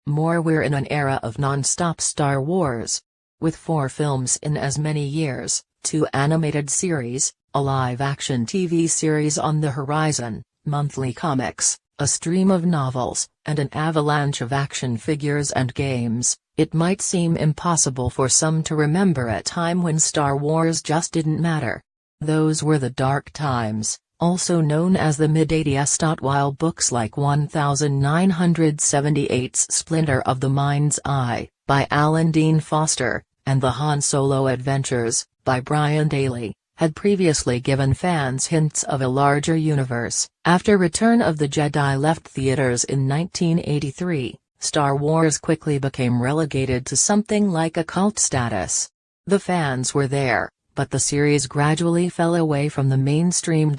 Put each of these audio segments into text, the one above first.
more we're in an era of non-stop Star Wars. With 4 films in as many years, 2 animated series, a live-action TV series on the horizon, monthly comics, a stream of novels, and an avalanche of action figures and games, it might seem impossible for some to remember a time when Star Wars just didn't matter. Those were the dark times, also known as the mid-80s. While books like 1978's Splinter of the Mind's Eye, by Alan Dean Foster, and The Han Solo Adventures, by Brian Daley, had previously given fans hints of a larger universe, after Return of the Jedi left theaters in 1983, Star Wars quickly became relegated to something like a cult status. The fans were there, but the series gradually fell away from the mainstream.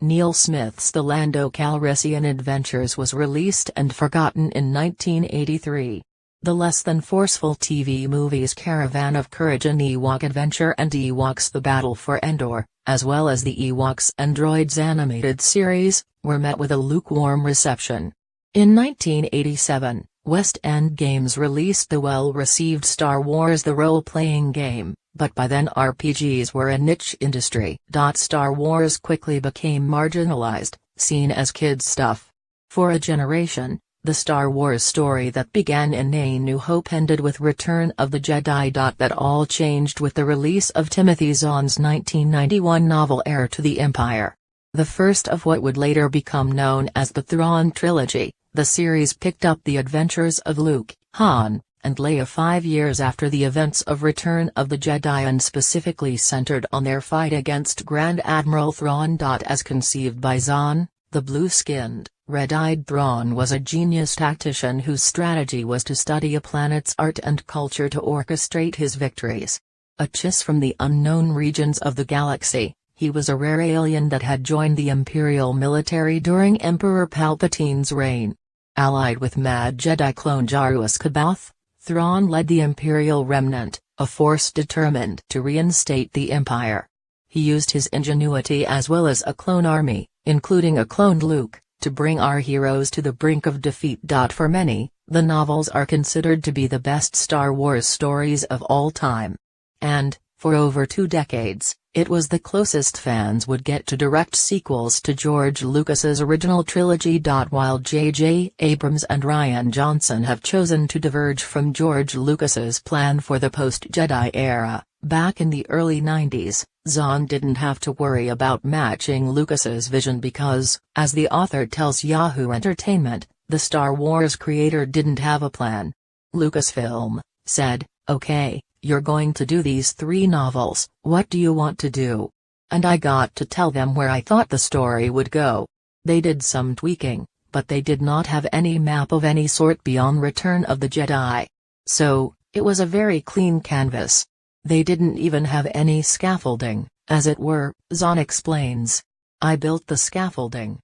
Neil Smith's The Lando Calrissian Adventures was released and forgotten in 1983. The less-than-forceful TV movies Caravan of Courage, An Ewok Adventure and Ewoks The Battle for Endor, as well as the Ewoks and Droids animated series, were met with a lukewarm reception. In 1987, West End Games released the well-received Star Wars The Role-Playing Game, but by then RPGs were a niche industry. Star Wars quickly became marginalized, seen as kids' stuff. For a generation, the Star Wars story that began in A New Hope ended with Return of the Jedi. That all changed with the release of Timothy Zahn's 1991 novel Heir to the Empire. The first of what would later become known as the Thrawn trilogy, the series picked up the adventures of Luke, Han, and Leia 5 years after the events of Return of the Jedi and specifically centered on their fight against Grand Admiral Thrawn. As conceived by Zahn, the blue-skinned, red-eyed Thrawn was a genius tactician whose strategy was to study a planet's art and culture to orchestrate his victories. A chiss from the unknown regions of the galaxy, he was a rare alien that had joined the Imperial military during Emperor Palpatine's reign. Allied with Mad Jedi clone Jarus C'baoth, Thrawn led the Imperial Remnant, a force determined to reinstate the Empire. He used his ingenuity as well as a clone army, including a cloned Luke, to bring our heroes to the brink of defeat. For many, the novels are considered to be the best Star Wars stories of all time. And, for over 2 decades, it was the closest fans would get to direct sequels to George Lucas's original trilogy. While J.J. Abrams and Rian Johnson have chosen to diverge from George Lucas's plan for the post-Jedi era, back in the early 90s, Zahn didn't have to worry about matching Lucas's vision because, as the author tells Yahoo Entertainment, the Star Wars creator didn't have a plan. Lucasfilm said, "Okay, you're going to do these 3 novels, what do you want to do?" And I got to tell them where I thought the story would go. They did some tweaking, but they did not have any map of any sort beyond Return of the Jedi. So, it was a very clean canvas. They didn't even have any scaffolding, as it were, Zahn explains. I built the scaffolding,